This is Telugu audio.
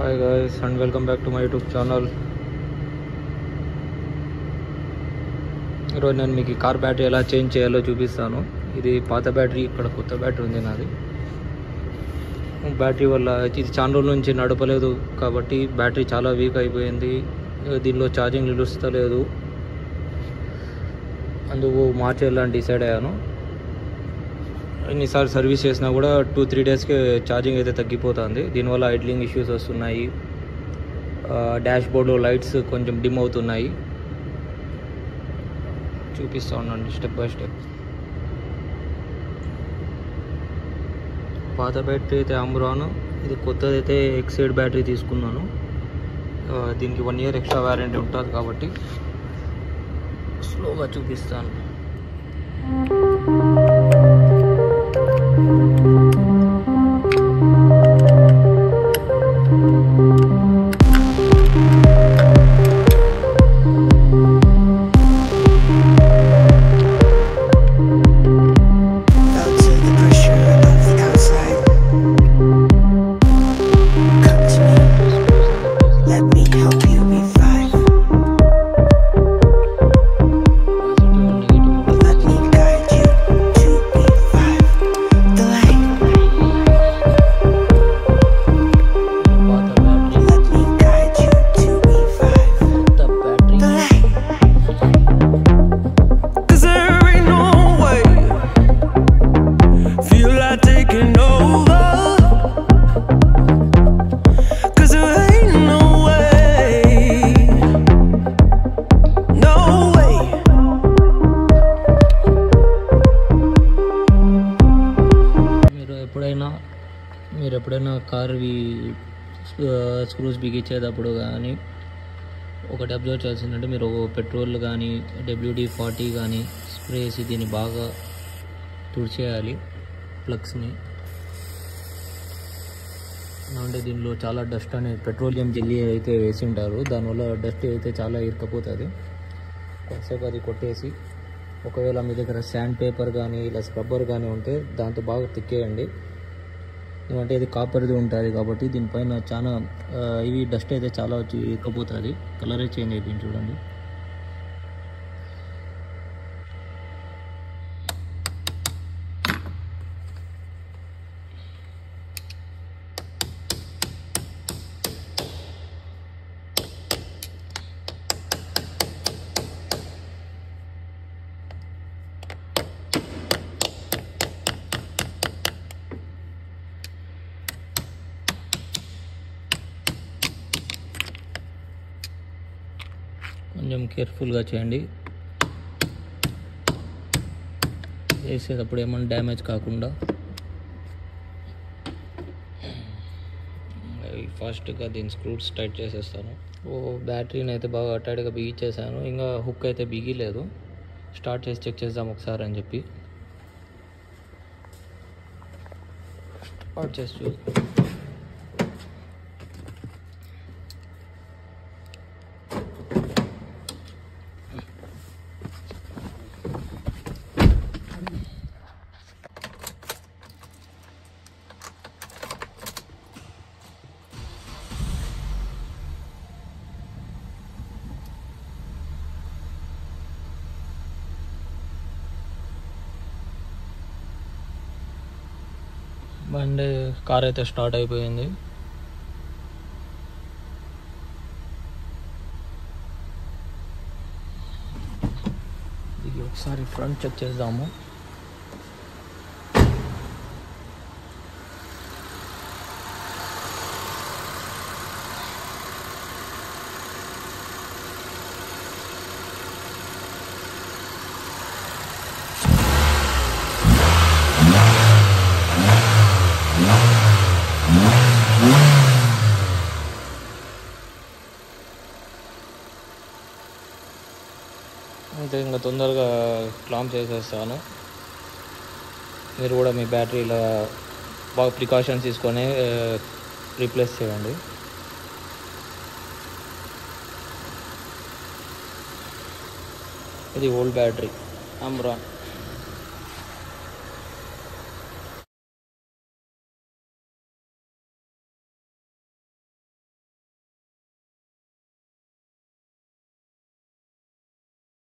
Hi guys and welcome back to my YouTube channel. ఈరోజు నేను మీకు కార్ బ్యాటరీ ఎలా చేంజ్ చేయాలో చూపిస్తాను. ఇది పాత బ్యాటరీ, ఇక్కడ కొత్త బ్యాటరీ ఉంది నాది. బ్యాటరీ వల్ల ఇది చాలా రోజుల నుంచి నడపలేదు కాబట్టి బ్యాటరీ చాలా వీక్ అయిపోయింది. దీనిలో ఛార్జింగ్ నిలుస్తలేదు, అందుకు మార్చేయాలని డిసైడ్ అయ్యాను. ఎన్నిసార్లు సర్వీస్ చేసినా కూడా 2-3 డేస్కి ఛార్జింగ్ అయితే తగ్గిపోతుంది. దీనివల్ల ఐడ్లింగ్ ఇష్యూస్ వస్తున్నాయి, డాష్ బోర్డు లైట్స్ కొంచెం డిమ్ అవుతున్నాయి. చూపిస్తూ ఉన్నాను స్టెప్ బై స్టెప్. పాత బ్యాటరీ అయితే అమ్రాన్, ఇది కొత్తదైతే ఎక్సైడ్ బ్యాటరీ తీసుకున్నాను. దీనికి 1 year ఎక్స్ట్రా వారంటీ ఉంటుంది కాబట్టి స్లోగా చూపిస్తాను. మీరు ఎప్పుడైనా కార్వి స్క్రూస్ బిగించేటప్పుడు కానీ ఒకటి అబ్జర్వ్ చేయాల్సిందంటే, మీరు పెట్రోల్ కానీ WD-40 కానీ స్ప్రే వేసి దీన్ని బాగా తుడిచేయాలి ప్లగ్స్ని. అంటే దీనిలో చాలా డస్ట్ అనేది పెట్రోలియం జెల్లీ అయితే వేసి ఉంటారు, దానివల్ల డస్ట్ అయితే చాలా ఇరుక్కపోతుంది. కొంతసేపు అది కొట్టేసి, ఒకవేళ మీ దగ్గర శాండ్ పేపర్ కానీ ఇలా స్క్రబ్బర్ కానీ ఉంటే దాంతో బాగా తిక్కేయండి. ఎందుకంటే ఇది కాపర్ది ఉంటుంది కాబట్టి దీనిపైన చాలా ఇవి డస్ట్ అయితే చాలా వచ్చి ఇరుక్కపోతుంది. కలరే చేంజ్ అయిపోయింది చూడండి. కొంచెం కేర్ఫుల్గా చేయండి, వేసేటప్పుడు ఏమైనా డ్యామేజ్ కాకుండా. ఫాస్ట్గా దీని స్క్రూస్ టైట్ చేసేస్తాను. బ్యాటరీని అయితే బాగా టైట్గా బిగించేసాను, ఇంకా హుక్ అయితే బిగిలేదు. స్టార్ట్ చేసి చెక్ చేద్దాం ఒకసారి అని చెప్పి స్టార్ట్ చేసి బండి కార్ అయితే స్టార్ట్ అయిపోయింది. ఇది ఒకసారి ఫ్రంట్ చెక్ చేద్దాము. అయితే ఇంకా తొందరగా క్లాంప్ చేసేస్తాను. మీరు కూడా మీ బ్యాటరీలో బాగా ప్రికాషన్స్ తీసుకొని రీప్లేస్ చేయండి. ఇది ఓల్డ్ బ్యాటరీ అమ్రాన్.